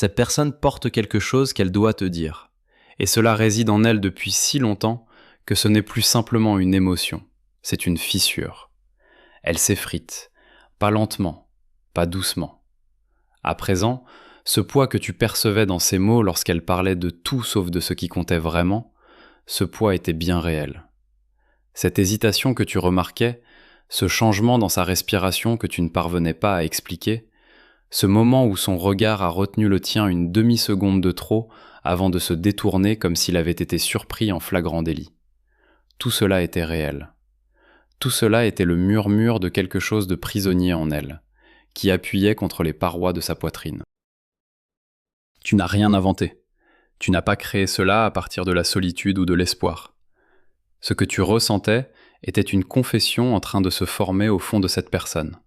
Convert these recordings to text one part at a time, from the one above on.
Cette personne porte quelque chose qu'elle doit te dire, et cela réside en elle depuis si longtemps que ce n'est plus simplement une émotion, c'est une fissure. Elle s'effrite, pas lentement, pas doucement. À présent, ce poids que tu percevais dans ses mots lorsqu'elle parlait de tout sauf de ce qui comptait vraiment, ce poids était bien réel. Cette hésitation que tu remarquais, ce changement dans sa respiration que tu ne parvenais pas à expliquer, ce moment où son regard a retenu le tien une demi-seconde de trop avant de se détourner comme s'il avait été surpris en flagrant délit. Tout cela était réel. Tout cela était le murmure de quelque chose de prisonnier en elle, qui appuyait contre les parois de sa poitrine. Tu n'as rien inventé. Tu n'as pas créé cela à partir de la solitude ou de l'espoir. Ce que tu ressentais était une confession en train de se former au fond de cette personne.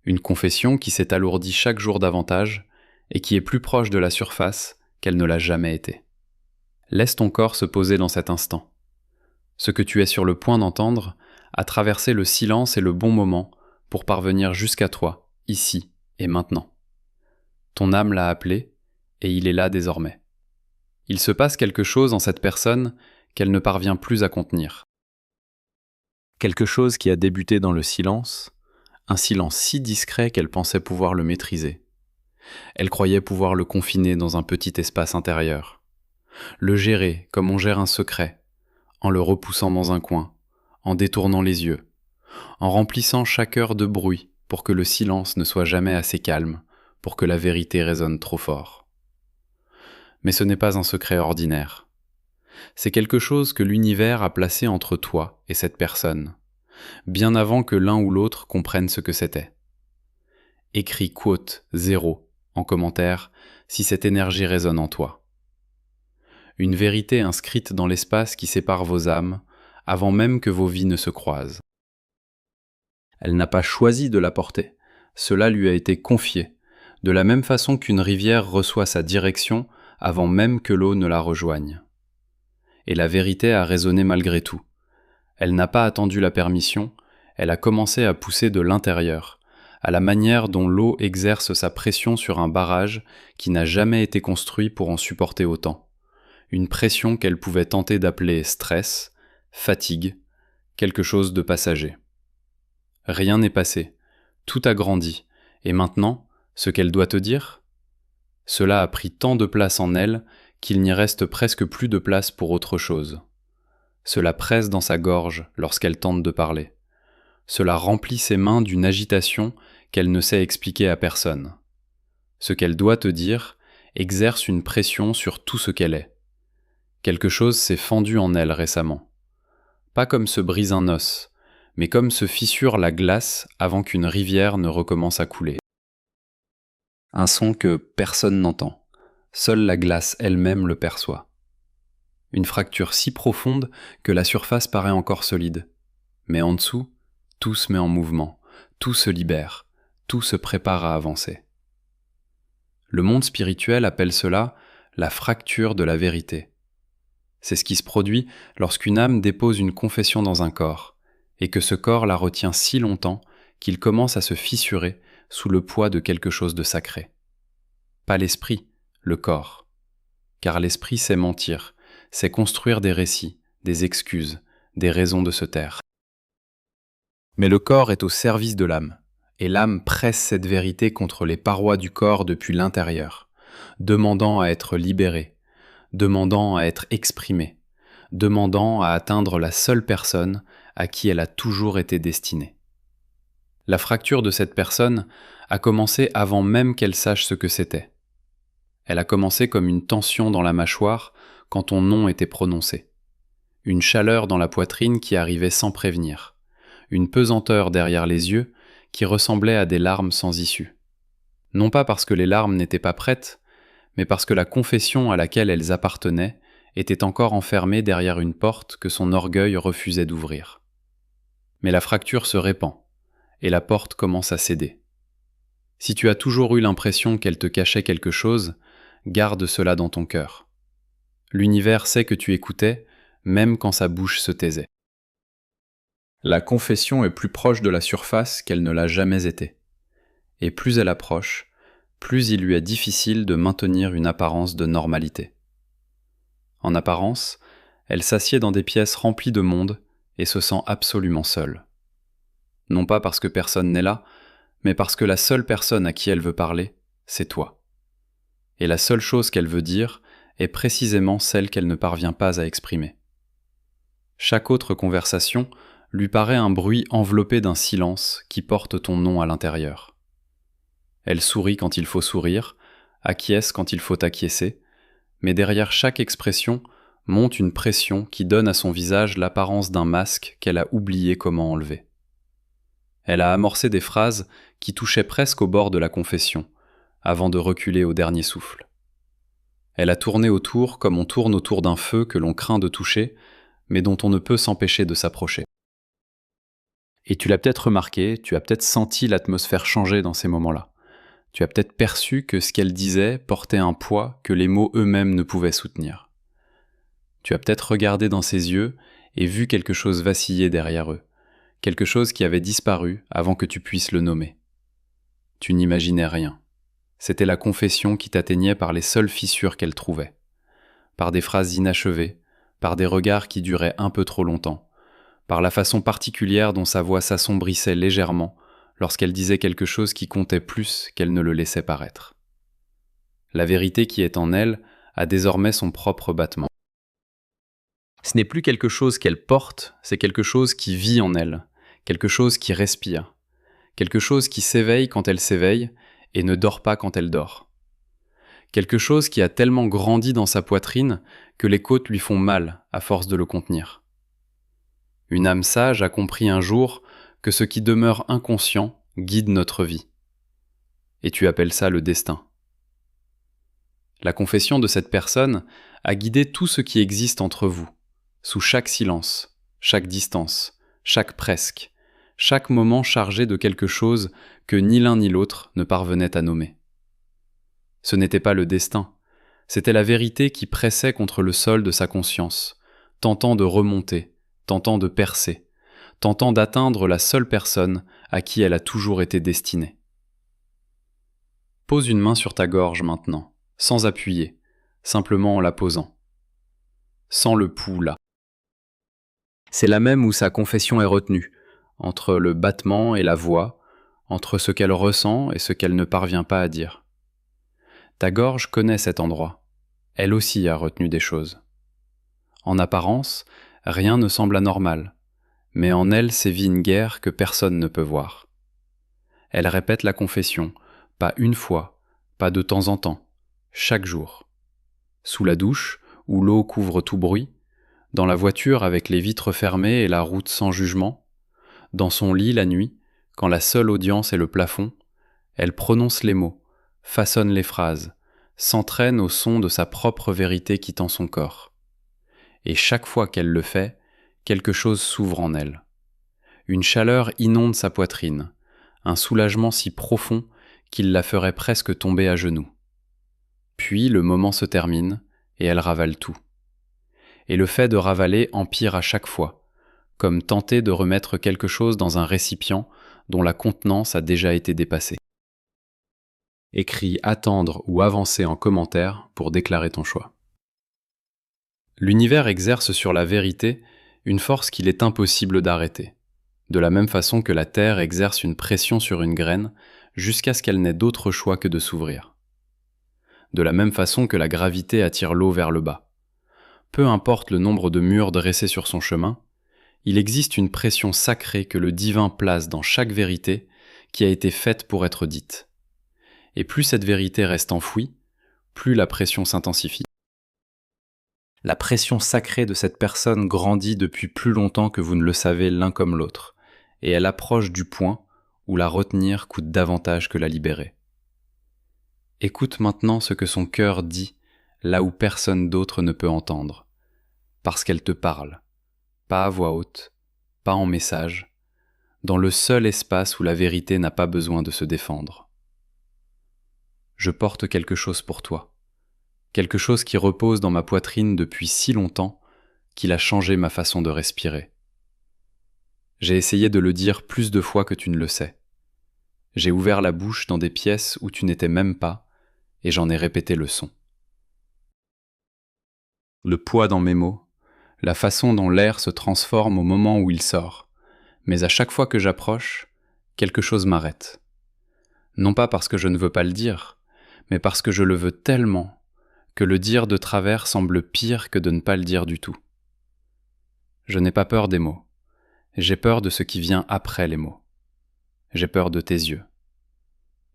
Une confession qui s'est alourdie chaque jour davantage et qui est plus proche de la surface qu'elle ne l'a jamais été. Laisse ton corps se poser dans cet instant. Ce que tu es sur le point d'entendre a traversé le silence et le bon moment pour parvenir jusqu'à toi, ici et maintenant. Ton âme l'a appelé et il est là désormais. Il se passe quelque chose en cette personne qu'elle ne parvient plus à contenir. Quelque chose qui a débuté dans le silence, un silence si discret qu'elle pensait pouvoir le maîtriser. Elle croyait pouvoir le confiner dans un petit espace intérieur, le gérer comme on gère un secret, en le repoussant dans un coin, en détournant les yeux, en remplissant chaque heure de bruit pour que le silence ne soit jamais assez calme, pour que la vérité résonne trop fort. Mais ce n'est pas un secret ordinaire. C'est quelque chose que l'univers a placé entre toi et cette personne, bien avant que l'un ou l'autre comprenne ce que c'était. Écris quote 0 en commentaire si cette énergie résonne en toi. Une vérité inscrite dans l'espace qui sépare vos âmes avant même que vos vies ne se croisent. Elle n'a pas choisi de la porter, cela lui a été confié, de la même façon qu'une rivière reçoit sa direction avant même que l'eau ne la rejoigne. Et la vérité a résonné malgré tout. Elle n'a pas attendu la permission, elle a commencé à pousser de l'intérieur, à la manière dont l'eau exerce sa pression sur un barrage qui n'a jamais été construit pour en supporter autant. Une pression qu'elle pouvait tenter d'appeler stress, fatigue, quelque chose de passager. Rien n'est passé, tout a grandi, et maintenant, ce qu'elle doit te dire ? Cela a pris tant de place en elle qu'il n'y reste presque plus de place pour autre chose. Cela presse dans sa gorge lorsqu'elle tente de parler. Cela remplit ses mains d'une agitation qu'elle ne sait expliquer à personne. Ce qu'elle doit te dire exerce une pression sur tout ce qu'elle est. Quelque chose s'est fendu en elle récemment. Pas comme se brise un os, mais comme se fissure la glace avant qu'une rivière ne recommence à couler. Un son que personne n'entend. Seule la glace elle-même le perçoit. Une fracture si profonde que la surface paraît encore solide. Mais en dessous, tout se met en mouvement, tout se libère, tout se prépare à avancer. Le monde spirituel appelle cela la fracture de la vérité. C'est ce qui se produit lorsqu'une âme dépose une confession dans un corps, et que ce corps la retient si longtemps qu'il commence à se fissurer sous le poids de quelque chose de sacré. Pas l'esprit, le corps. Car l'esprit sait mentir, sait construire des récits, des excuses, des raisons de se taire. Mais le corps est au service de l'âme, et l'âme presse cette vérité contre les parois du corps depuis l'intérieur, demandant à être libérée, demandant à être exprimée, demandant à atteindre la seule personne à qui elle a toujours été destinée. La fracture de cette personne a commencé avant même qu'elle sache ce que c'était. Elle a commencé comme une tension dans la mâchoire quand ton nom était prononcé. Une chaleur dans la poitrine qui arrivait sans prévenir. Une pesanteur derrière les yeux qui ressemblait à des larmes sans issue. Non pas parce que les larmes n'étaient pas prêtes, mais parce que la confession à laquelle elles appartenaient était encore enfermée derrière une porte que son orgueil refusait d'ouvrir. Mais la fracture se répand, et la porte commence à céder. Si tu as toujours eu l'impression qu'elle te cachait quelque chose, garde cela dans ton cœur. L'univers sait que tu écoutais, même quand sa bouche se taisait. La confession est plus proche de la surface qu'elle ne l'a jamais été. Et plus elle approche, plus il lui est difficile de maintenir une apparence de normalité. En apparence, elle s'assied dans des pièces remplies de monde et se sent absolument seule. Non pas parce que personne n'est là, mais parce que la seule personne à qui elle veut parler, c'est toi. Et la seule chose qu'elle veut dire est précisément celle qu'elle ne parvient pas à exprimer. Chaque autre conversation lui paraît un bruit enveloppé d'un silence qui porte ton nom à l'intérieur. Elle sourit quand il faut sourire, acquiesce quand il faut acquiescer, mais derrière chaque expression monte une pression qui donne à son visage l'apparence d'un masque qu'elle a oublié comment enlever. Elle a amorcé des phrases qui touchaient presque au bord de la confession, avant de reculer au dernier souffle. Elle a tourné autour comme on tourne autour d'un feu que l'on craint de toucher, mais dont on ne peut s'empêcher de s'approcher. Et tu l'as peut-être remarqué, tu as peut-être senti l'atmosphère changer dans ces moments-là. Tu as peut-être perçu que ce qu'elle disait portait un poids que les mots eux-mêmes ne pouvaient soutenir. Tu as peut-être regardé dans ses yeux et vu quelque chose vaciller derrière eux, quelque chose qui avait disparu avant que tu puisses le nommer. Tu n'imaginais rien. C'était la confession qui t'atteignait par les seules fissures qu'elle trouvait, par des phrases inachevées, par des regards qui duraient un peu trop longtemps, par la façon particulière dont sa voix s'assombrissait légèrement lorsqu'elle disait quelque chose qui comptait plus qu'elle ne le laissait paraître. La vérité qui est en elle a désormais son propre battement. Ce n'est plus quelque chose qu'elle porte, c'est quelque chose qui vit en elle, quelque chose qui respire, quelque chose qui s'éveille quand elle s'éveille et ne dort pas quand elle dort. Quelque chose qui a tellement grandi dans sa poitrine que les côtes lui font mal à force de le contenir. Une âme sage a compris un jour que ce qui demeure inconscient guide notre vie. Et tu appelles ça le destin. La confession de cette personne a guidé tout ce qui existe entre vous, sous chaque silence, chaque distance, chaque presque, chaque moment chargé de quelque chose que ni l'un ni l'autre ne parvenait à nommer. Ce n'était pas le destin, c'était la vérité qui pressait contre le sol de sa conscience, tentant de remonter, tentant de percer, tentant d'atteindre la seule personne à qui elle a toujours été destinée. Pose une main sur ta gorge maintenant, sans appuyer, simplement en la posant. Sens le pouls là. C'est là même où sa confession est retenue, entre le battement et la voix, entre ce qu'elle ressent et ce qu'elle ne parvient pas à dire. Ta gorge connaît cet endroit. Elle aussi a retenu des choses. En apparence, rien ne semble anormal, mais en elle sévit une guerre que personne ne peut voir. Elle répète la confession, pas une fois, pas de temps en temps, chaque jour. Sous la douche, où l'eau couvre tout bruit, dans la voiture avec les vitres fermées et la route sans jugement, dans son lit la nuit, quand la seule audience est le plafond, elle prononce les mots, façonne les phrases, s'entraîne au son de sa propre vérité quittant son corps. Et chaque fois qu'elle le fait, quelque chose s'ouvre en elle. Une chaleur inonde sa poitrine, un soulagement si profond qu'il la ferait presque tomber à genoux. Puis le moment se termine et elle ravale tout. Et le fait de ravaler empire à chaque fois, comme tenter de remettre quelque chose dans un récipient dont la contenance a déjà été dépassée. Écris attendre ou avancer en commentaire pour déclarer ton choix. L'univers exerce sur la vérité une force qu'il est impossible d'arrêter, de la même façon que la terre exerce une pression sur une graine jusqu'à ce qu'elle n'ait d'autre choix que de s'ouvrir. De la même façon que la gravité attire l'eau vers le bas. Peu importe le nombre de murs dressés sur son chemin, il existe une pression sacrée que le divin place dans chaque vérité qui a été faite pour être dite. Et plus cette vérité reste enfouie, plus la pression s'intensifie. La pression sacrée de cette personne grandit depuis plus longtemps que vous ne le savez l'un comme l'autre, et elle approche du point où la retenir coûte davantage que la libérer. Écoute maintenant ce que son cœur dit, là où personne d'autre ne peut entendre, parce qu'elle te parle, pas à voix haute, pas en message, dans le seul espace où la vérité n'a pas besoin de se défendre. Je porte quelque chose pour toi, quelque chose qui repose dans ma poitrine depuis si longtemps qu'il a changé ma façon de respirer. J'ai essayé de le dire plus de fois que tu ne le sais. J'ai ouvert la bouche dans des pièces où tu n'étais même pas, et j'en ai répété le son. Le poids dans mes mots, la façon dont l'air se transforme au moment où il sort, mais à chaque fois que j'approche, quelque chose m'arrête. Non pas parce que je ne veux pas le dire, mais parce que je le veux tellement que le dire de travers semble pire que de ne pas le dire du tout. Je n'ai pas peur des mots, j'ai peur de ce qui vient après les mots. J'ai peur de tes yeux.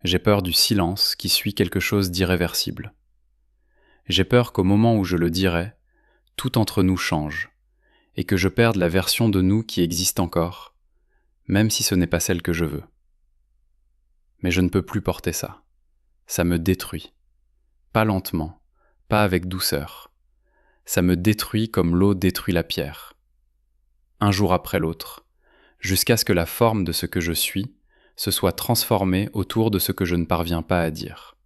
J'ai peur du silence qui suit quelque chose d'irréversible. J'ai peur qu'au moment où je le dirai, tout entre nous change, et que je perde la version de nous qui existe encore, même si ce n'est pas celle que je veux. Mais je ne peux plus porter ça. Ça me détruit. Pas lentement, pas avec douceur. Ça me détruit comme l'eau détruit la pierre. Un jour après l'autre, jusqu'à ce que la forme de ce que je suis se soit transformée autour de ce que je ne parviens pas à dire.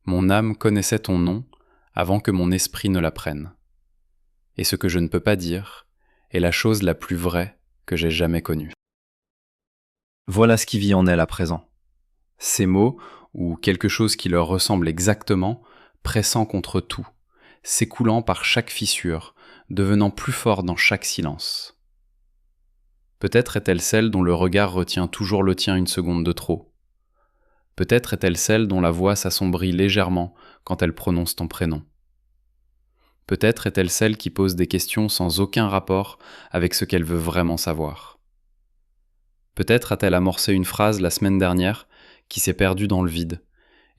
Mon âme connaissait ton nom avant que mon esprit ne l'apprenne. Et ce que je ne peux pas dire est la chose la plus vraie que j'ai jamais connue. Voilà ce qui vit en elle à présent. Ces mots, ou quelque chose qui leur ressemble exactement, pressant contre tout, s'écoulant par chaque fissure, devenant plus fort dans chaque silence. Peut-être est-elle celle dont le regard retient toujours le tien une seconde de trop. Peut-être est-elle celle dont la voix s'assombrit légèrement quand elle prononce ton prénom. Peut-être est-elle celle qui pose des questions sans aucun rapport avec ce qu'elle veut vraiment savoir. Peut-être a-t-elle amorcé une phrase la semaine dernière qui s'est perdue dans le vide,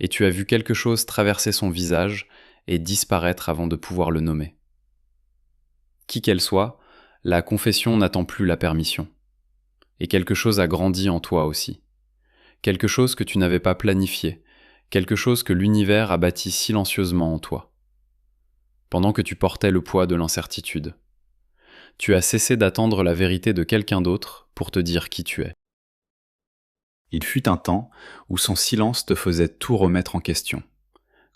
et tu as vu quelque chose traverser son visage et disparaître avant de pouvoir le nommer. Qui qu'elle soit, la confession n'attend plus la permission. Et quelque chose a grandi en toi aussi. Quelque chose que tu n'avais pas planifié, quelque chose que l'univers a bâti silencieusement en toi. Pendant que tu portais le poids de l'incertitude. Tu as cessé d'attendre la vérité de quelqu'un d'autre pour te dire qui tu es. Il fut un temps où son silence te faisait tout remettre en question,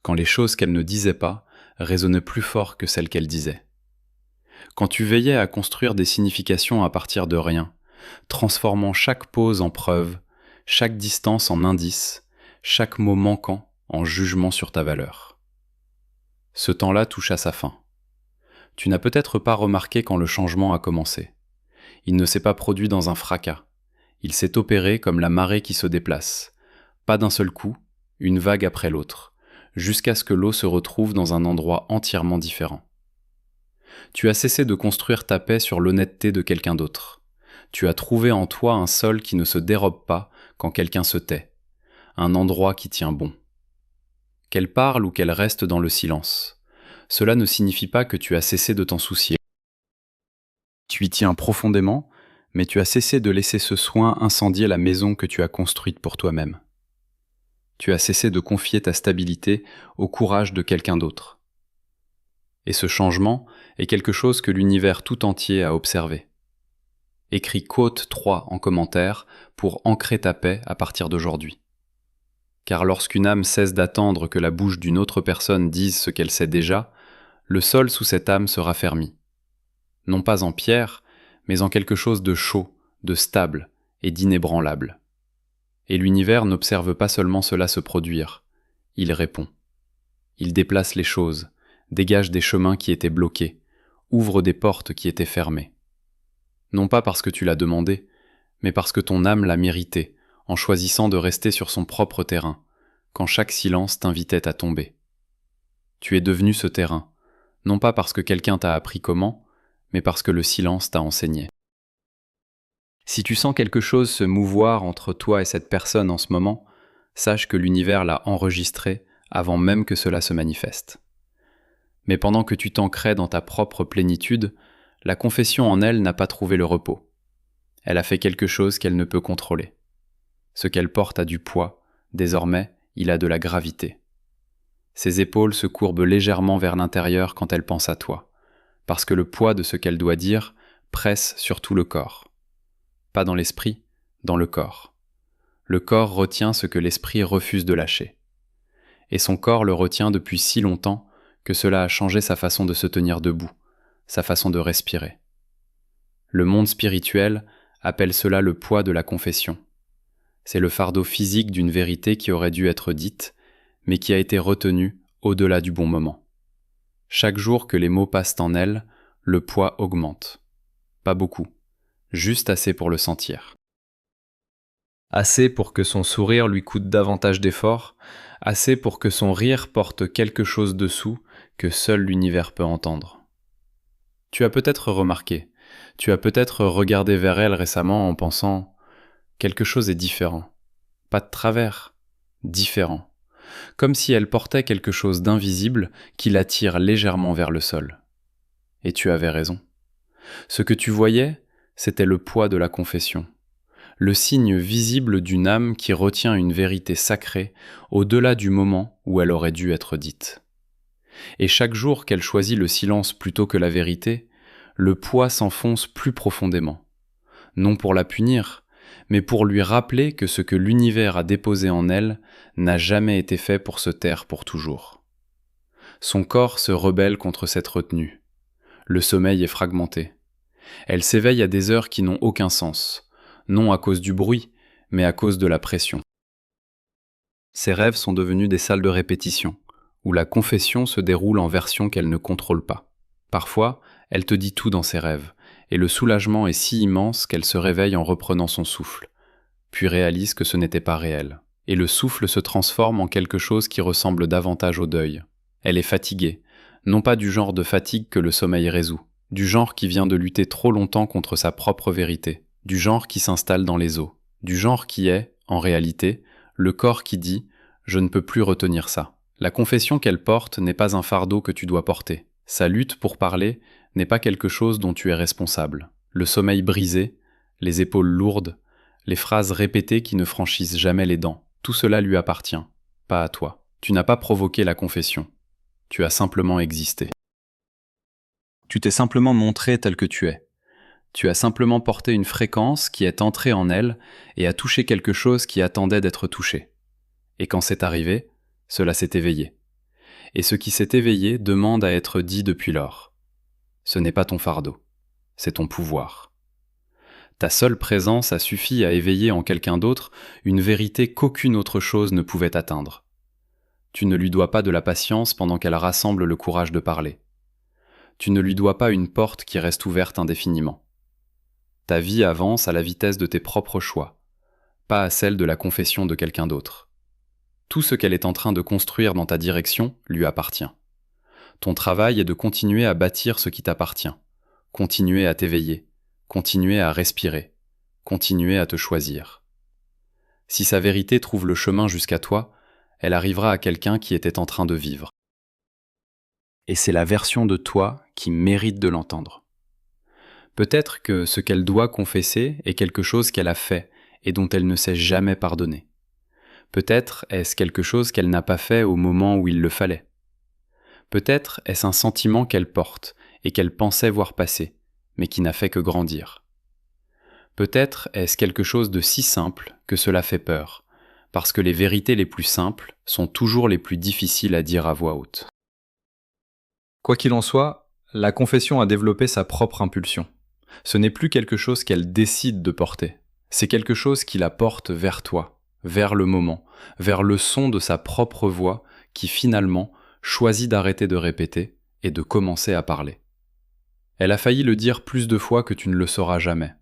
quand les choses qu'elle ne disait pas résonnaient plus fort que celles qu'elle disait. Quand tu veillais à construire des significations à partir de rien, transformant chaque pause en preuve, chaque distance en indice, chaque mot manquant en jugement sur ta valeur. Ce temps-là touche à sa fin. Tu n'as peut-être pas remarqué quand le changement a commencé. Il ne s'est pas produit dans un fracas. Il s'est opéré comme la marée qui se déplace. Pas d'un seul coup, une vague après l'autre, jusqu'à ce que l'eau se retrouve dans un endroit entièrement différent. Tu as cessé de construire ta paix sur l'honnêteté de quelqu'un d'autre. Tu as trouvé en toi un sol qui ne se dérobe pas quand quelqu'un se tait, un endroit qui tient bon. Qu'elle parle ou qu'elle reste dans le silence, cela ne signifie pas que tu as cessé de t'en soucier. Tu y tiens profondément, mais tu as cessé de laisser ce soin incendier la maison que tu as construite pour toi-même. Tu as cessé de confier ta stabilité au courage de quelqu'un d'autre. Et ce changement est quelque chose que l'univers tout entier a observé. Écris Côte 3 en commentaire pour ancrer ta paix à partir d'aujourd'hui. Car lorsqu'une âme cesse d'attendre que la bouche d'une autre personne dise ce qu'elle sait déjà, le sol sous cette âme se raffermit. Non pas en pierre, mais en quelque chose de chaud, de stable et d'inébranlable. Et l'univers n'observe pas seulement cela se produire, il répond. Il déplace les choses, dégage des chemins qui étaient bloqués, ouvre des portes qui étaient fermées. Non pas parce que tu l'as demandé, mais parce que ton âme l'a mérité, en choisissant de rester sur son propre terrain, quand chaque silence t'invitait à tomber. Tu es devenu ce terrain, non pas parce que quelqu'un t'a appris comment, mais parce que le silence t'a enseigné. Si tu sens quelque chose se mouvoir entre toi et cette personne en ce moment, sache que l'univers l'a enregistré avant même que cela se manifeste. Mais pendant que tu t'ancrais dans ta propre plénitude, la confession en elle n'a pas trouvé le repos. Elle a fait quelque chose qu'elle ne peut contrôler. Ce qu'elle porte a du poids, désormais, il a de la gravité. Ses épaules se courbent légèrement vers l'intérieur quand elle pense à toi, parce que le poids de ce qu'elle doit dire presse sur tout le corps. Pas dans l'esprit, dans le corps. Le corps retient ce que l'esprit refuse de lâcher. Et son corps le retient depuis si longtemps que cela a changé sa façon de se tenir debout, sa façon de respirer. Le monde spirituel appelle cela le poids de la confession. C'est le fardeau physique d'une vérité qui aurait dû être dite, mais qui a été retenue au-delà du bon moment. Chaque jour que les mots passent en elle, le poids augmente. Pas beaucoup, juste assez pour le sentir. Assez pour que son sourire lui coûte davantage d'efforts, assez pour que son rire porte quelque chose dessous que seul l'univers peut entendre. Tu as peut-être remarqué, tu as peut-être regardé vers elle récemment en pensant « quelque chose est différent ». Pas de travers, différent. Comme si elle portait quelque chose d'invisible qui l'attire légèrement vers le sol. Et tu avais raison. Ce que tu voyais, c'était le poids de la confession. Le signe visible d'une âme qui retient une vérité sacrée au-delà du moment où elle aurait dû être dite. Et chaque jour qu'elle choisit le silence plutôt que la vérité, le poids s'enfonce plus profondément. Non pour la punir, mais pour lui rappeler que ce que l'univers a déposé en elle n'a jamais été fait pour se taire pour toujours. Son corps se rebelle contre cette retenue. Le sommeil est fragmenté. Elle s'éveille à des heures qui n'ont aucun sens, non à cause du bruit, mais à cause de la pression. Ses rêves sont devenus des salles de répétition, où la confession se déroule en version qu'elle ne contrôle pas. Parfois, elle te dit tout dans ses rêves, et le soulagement est si immense qu'elle se réveille en reprenant son souffle, puis réalise que ce n'était pas réel. Et le souffle se transforme en quelque chose qui ressemble davantage au deuil. Elle est fatiguée, non pas du genre de fatigue que le sommeil résout, du genre qui vient de lutter trop longtemps contre sa propre vérité, du genre qui s'installe dans les os, du genre qui est, en réalité, le corps qui dit « je ne peux plus retenir ça ». La confession qu'elle porte n'est pas un fardeau que tu dois porter. Sa lutte pour parler n'est pas quelque chose dont tu es responsable. Le sommeil brisé, les épaules lourdes, les phrases répétées qui ne franchissent jamais les dents, tout cela lui appartient, pas à toi. Tu n'as pas provoqué la confession. Tu as simplement existé. Tu t'es simplement montré tel que tu es. Tu as simplement porté une fréquence qui est entrée en elle et a touché quelque chose qui attendait d'être touché. Et quand c'est arrivé, cela s'est éveillé. Et ce qui s'est éveillé demande à être dit depuis lors. Ce n'est pas ton fardeau, c'est ton pouvoir. Ta seule présence a suffi à éveiller en quelqu'un d'autre une vérité qu'aucune autre chose ne pouvait atteindre. Tu ne lui dois pas de la patience pendant qu'elle rassemble le courage de parler. Tu ne lui dois pas une porte qui reste ouverte indéfiniment. Ta vie avance à la vitesse de tes propres choix, pas à celle de la confession de quelqu'un d'autre. Tout ce qu'elle est en train de construire dans ta direction lui appartient. Ton travail est de continuer à bâtir ce qui t'appartient, continuer à t'éveiller, continuer à respirer, continuer à te choisir. Si sa vérité trouve le chemin jusqu'à toi, elle arrivera à quelqu'un qui était en train de vivre. Et c'est la version de toi qui mérite de l'entendre. Peut-être que ce qu'elle doit confesser est quelque chose qu'elle a fait et dont elle ne s'est jamais pardonné. Peut-être est-ce quelque chose qu'elle n'a pas fait au moment où il le fallait. Peut-être est-ce un sentiment qu'elle porte et qu'elle pensait voir passer, mais qui n'a fait que grandir. Peut-être est-ce quelque chose de si simple que cela fait peur, parce que les vérités les plus simples sont toujours les plus difficiles à dire à voix haute. Quoi qu'il en soit, la confession a développé sa propre impulsion. Ce n'est plus quelque chose qu'elle décide de porter, c'est quelque chose qui la porte vers toi, vers le moment, vers le son de sa propre voix qui finalement choisit d'arrêter de répéter et de commencer à parler. Elle a failli le dire plus de fois que tu ne le sauras jamais.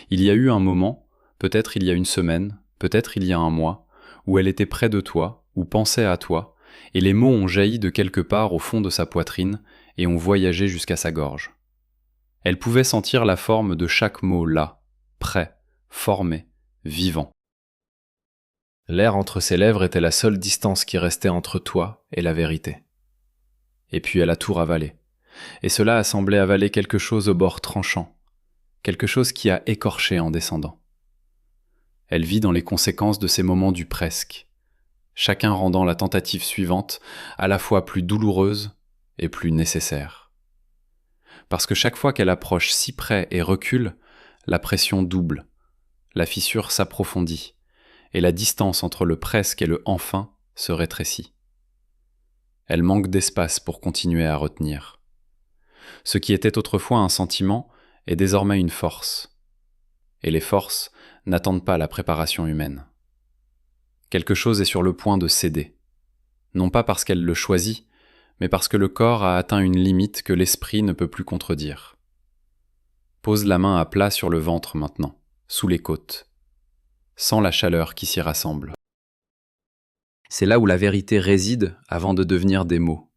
Il y a eu un moment, peut-être il y a une semaine, peut-être il y a un mois, où elle était près de toi, ou pensait à toi, et les mots ont jailli de quelque part au fond de sa poitrine et ont voyagé jusqu'à sa gorge. Elle pouvait sentir la forme de chaque mot là, prêt, formé, vivant. L'air entre ses lèvres était la seule distance qui restait entre toi et la vérité. Et puis elle a tout ravalé. Et cela a semblé avaler quelque chose au bord tranchant, quelque chose qui a écorché en descendant. Elle vit dans les conséquences de ces moments du presque, chacun rendant la tentative suivante à la fois plus douloureuse et plus nécessaire. Parce que chaque fois qu'elle approche si près et recule, la pression double, la fissure s'approfondit, et la distance entre le presque et le enfin se rétrécit. Elle manque d'espace pour continuer à retenir. Ce qui était autrefois un sentiment est désormais une force. Et les forces n'attendent pas la préparation humaine. Quelque chose est sur le point de céder. Non pas parce qu'elle le choisit, mais parce que le corps a atteint une limite que l'esprit ne peut plus contredire. Pose la main à plat sur le ventre maintenant, sous les côtes. Sens la chaleur qui s'y rassemble. C'est là où la vérité réside avant de devenir des mots.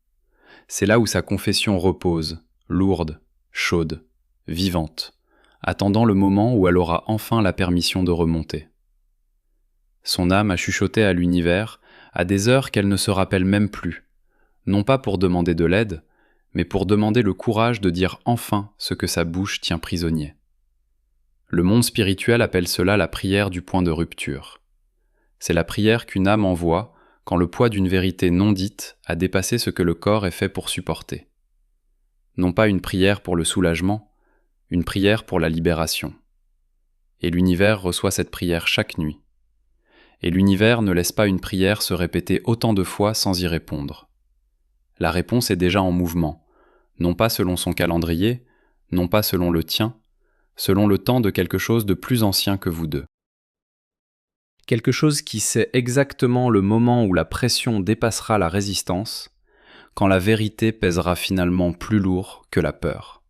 C'est là où sa confession repose, lourde, chaude, vivante, attendant le moment où elle aura enfin la permission de remonter. Son âme a chuchoté à l'univers à des heures qu'elle ne se rappelle même plus, non pas pour demander de l'aide, mais pour demander le courage de dire enfin ce que sa bouche tient prisonnier. Le monde spirituel appelle cela la prière du point de rupture. C'est la prière qu'une âme envoie quand le poids d'une vérité non dite a dépassé ce que le corps est fait pour supporter. Non pas une prière pour le soulagement, une prière pour la libération. Et l'univers reçoit cette prière chaque nuit. Et l'univers ne laisse pas une prière se répéter autant de fois sans y répondre. La réponse est déjà en mouvement, non pas selon son calendrier, non pas selon le tien, selon le temps de quelque chose de plus ancien que vous deux. Quelque chose qui sait exactement le moment où la pression dépassera la résistance, quand la vérité pèsera finalement plus lourd que la peur.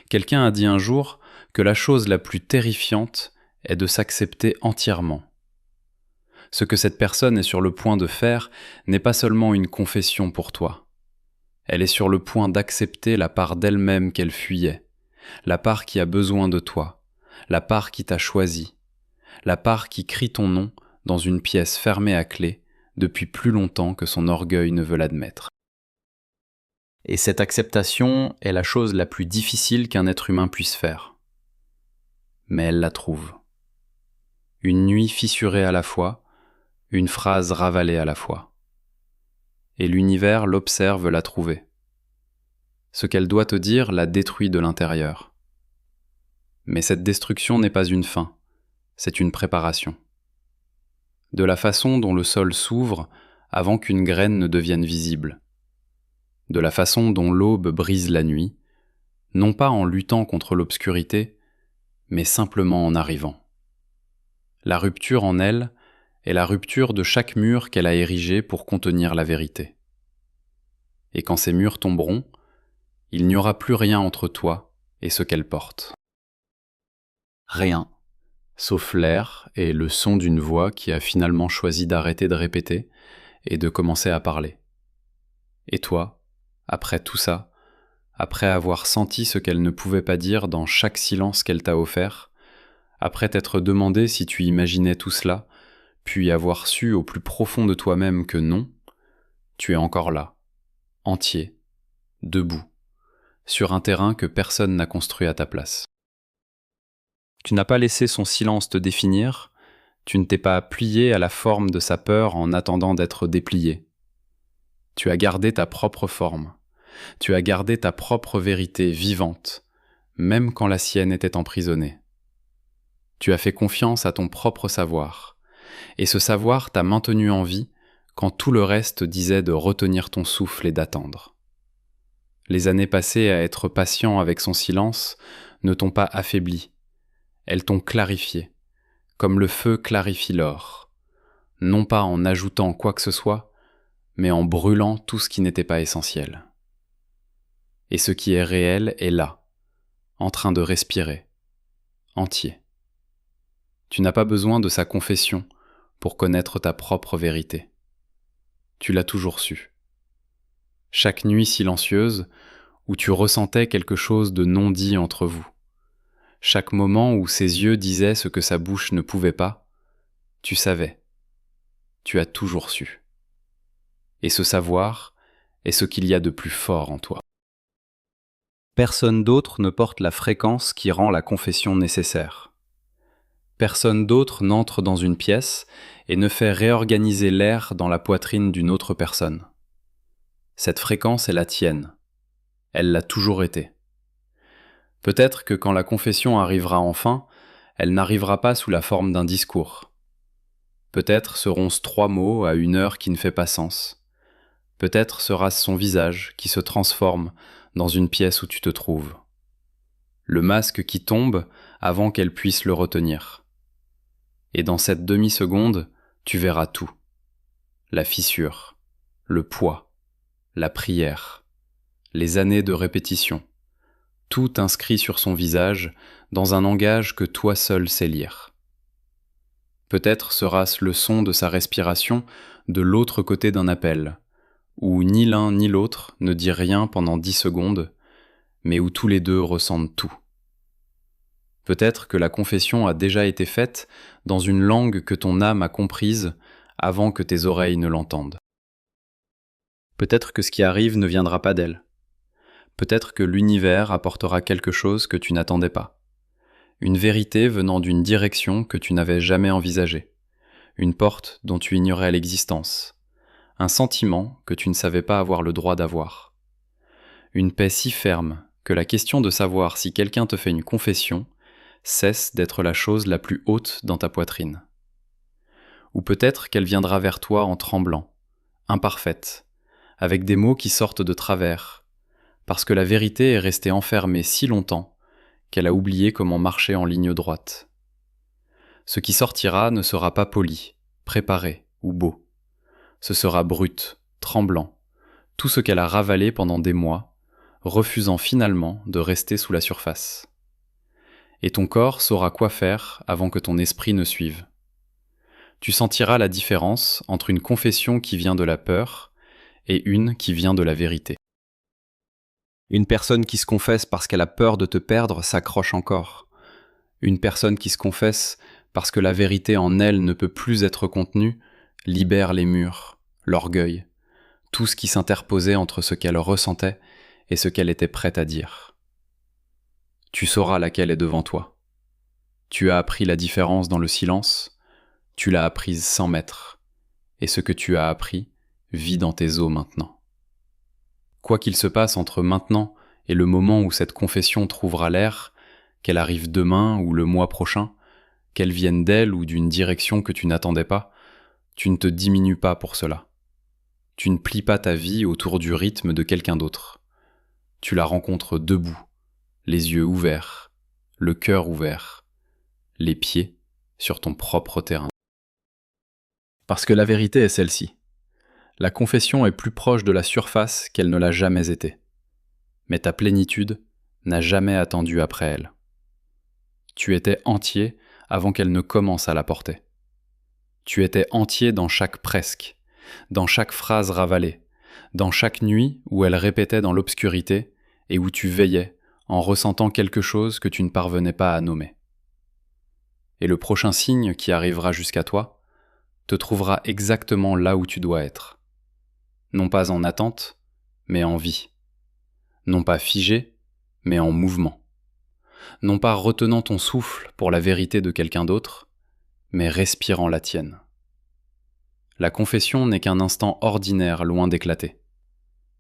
Quelqu'un a dit un jour que la chose la plus terrifiante est de s'accepter entièrement. Ce que cette personne est sur le point de faire n'est pas seulement une confession pour toi. Elle est sur le point d'accepter la part d'elle-même qu'elle fuyait, la part qui a besoin de toi, la part qui t'a choisi, la part qui crie ton nom dans une pièce fermée à clé depuis plus longtemps que son orgueil ne veut l'admettre. Et cette acceptation est la chose la plus difficile qu'un être humain puisse faire. Mais elle la trouve. Une nuit fissurée à la fois, une phrase ravalée à la fois. Et l'univers l'observe la trouver. Ce qu'elle doit te dire la détruit de l'intérieur. Mais cette destruction n'est pas une fin, c'est une préparation. De la façon dont le sol s'ouvre avant qu'une graine ne devienne visible. De la façon dont l'aube brise la nuit, non pas en luttant contre l'obscurité, mais simplement en arrivant. La rupture en elle est la rupture de chaque mur qu'elle a érigé pour contenir la vérité. Et quand ces murs tomberont, il n'y aura plus rien entre toi et ce qu'elle porte. Rien, sauf l'air et le son d'une voix qui a finalement choisi d'arrêter de répéter et de commencer à parler. Et toi, après tout ça, après avoir senti ce qu'elle ne pouvait pas dire dans chaque silence qu'elle t'a offert, après t'être demandé si tu imaginais tout cela, puis avoir su au plus profond de toi-même que non, tu es encore là, entier, debout, sur un terrain que personne n'a construit à ta place. Tu n'as pas laissé son silence te définir, tu ne t'es pas plié à la forme de sa peur en attendant d'être déplié. Tu as gardé ta propre forme, tu as gardé ta propre vérité vivante, même quand la sienne était emprisonnée. Tu as fait confiance à ton propre savoir, et ce savoir t'a maintenu en vie quand tout le reste disait de retenir ton souffle et d'attendre. Les années passées à être patient avec son silence ne t'ont pas affaibli, elles t'ont clarifié, comme le feu clarifie l'or, non pas en ajoutant quoi que ce soit, mais en brûlant tout ce qui n'était pas essentiel. Et ce qui est réel est là, en train de respirer, entier. Tu n'as pas besoin de sa confession pour connaître ta propre vérité. Tu l'as toujours su. Chaque nuit silencieuse où tu ressentais quelque chose de non dit entre vous, chaque moment où ses yeux disaient ce que sa bouche ne pouvait pas, tu savais. Tu as toujours su. Et ce savoir est ce qu'il y a de plus fort en toi. Personne d'autre ne porte la fréquence qui rend la confession nécessaire. Personne d'autre n'entre dans une pièce et ne fait réorganiser l'air dans la poitrine d'une autre personne. Cette fréquence est la tienne. Elle l'a toujours été. Peut-être que quand la confession arrivera enfin, elle n'arrivera pas sous la forme d'un discours. Peut-être seront-ce 3 mots à une heure qui ne fait pas sens. Peut-être sera-ce son visage qui se transforme dans une pièce où tu te trouves. Le masque qui tombe avant qu'elle puisse le retenir. Et dans cette demi-seconde, tu verras tout. La fissure, le poids, la prière, les années de répétition, tout inscrit sur son visage dans un langage que toi seul sais lire. Peut-être sera-ce le son de sa respiration de l'autre côté d'un appel, où ni l'un ni l'autre ne dit rien pendant 10 secondes, mais où tous les deux ressentent tout. Peut-être que la confession a déjà été faite dans une langue que ton âme a comprise avant que tes oreilles ne l'entendent. Peut-être que ce qui arrive ne viendra pas d'elle. Peut-être que l'univers apportera quelque chose que tu n'attendais pas. Une vérité venant d'une direction que tu n'avais jamais envisagée. Une porte dont tu ignorais l'existence. Un sentiment que tu ne savais pas avoir le droit d'avoir. Une paix si ferme que la question de savoir si quelqu'un te fait une confession cesse d'être la chose la plus haute dans ta poitrine. Ou peut-être qu'elle viendra vers toi en tremblant, imparfaite, avec des mots qui sortent de travers, parce que la vérité est restée enfermée si longtemps qu'elle a oublié comment marcher en ligne droite. Ce qui sortira ne sera pas poli, préparé ou beau. Ce sera brut, tremblant, tout ce qu'elle a ravalé pendant des mois, refusant finalement de rester sous la surface. Et ton corps saura quoi faire avant que ton esprit ne suive. Tu sentiras la différence entre une confession qui vient de la peur et une qui vient de la vérité. Une personne qui se confesse parce qu'elle a peur de te perdre s'accroche encore. Une personne qui se confesse parce que la vérité en elle ne peut plus être contenue libère les murs, l'orgueil, tout ce qui s'interposait entre ce qu'elle ressentait et ce qu'elle était prête à dire. Tu sauras laquelle est devant toi. Tu as appris la différence dans le silence, tu l'as apprise sans maître, et ce que tu as appris vit dans tes os maintenant. Quoi qu'il se passe entre maintenant et le moment où cette confession trouvera l'air, qu'elle arrive demain ou le mois prochain, qu'elle vienne d'elle ou d'une direction que tu n'attendais pas, tu ne te diminues pas pour cela. Tu ne plies pas ta vie autour du rythme de quelqu'un d'autre. Tu la rencontres debout, les yeux ouverts, le cœur ouvert, les pieds sur ton propre terrain. Parce que la vérité est celle-ci. La confession est plus proche de la surface qu'elle ne l'a jamais été. Mais ta plénitude n'a jamais attendu après elle. Tu étais entier avant qu'elle ne commence à la porter. Tu étais entier dans chaque presque, dans chaque phrase ravalée, dans chaque nuit où elle répétait dans l'obscurité et où tu veillais en ressentant quelque chose que tu ne parvenais pas à nommer. Et le prochain signe qui arrivera jusqu'à toi te trouvera exactement là où tu dois être. Non pas en attente, mais en vie. Non pas figé, mais en mouvement. Non pas retenant ton souffle pour la vérité de quelqu'un d'autre, mais respirant la tienne. La confession n'est qu'un instant ordinaire loin d'éclater,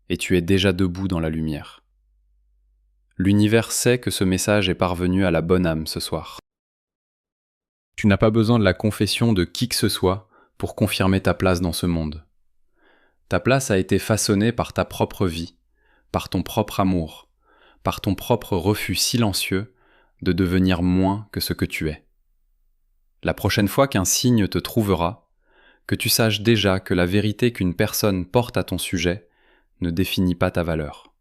et tu es déjà debout dans la lumière. L'univers sait que ce message est parvenu à la bonne âme ce soir. Tu n'as pas besoin de la confession de qui que ce soit pour confirmer ta place dans ce monde. Ta place a été façonnée par ta propre vie, par ton propre amour, par ton propre refus silencieux de devenir moins que ce que tu es. La prochaine fois qu'un signe te trouvera, que tu saches déjà que la vérité qu'une personne porte à ton sujet ne définit pas ta valeur.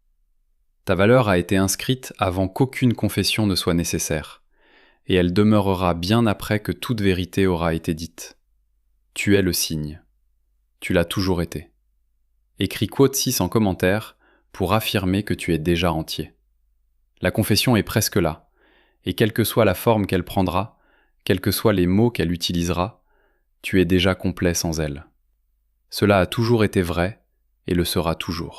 Ta valeur a été inscrite avant qu'aucune confession ne soit nécessaire, et elle demeurera bien après que toute vérité aura été dite. Tu es le signe. Tu l'as toujours été. Écris quote 6 en commentaire pour affirmer que tu es déjà entier. La confession est presque là, et quelle que soit la forme qu'elle prendra, quels que soient les mots qu'elle utilisera, tu es déjà complet sans elle. Cela a toujours été vrai et le sera toujours.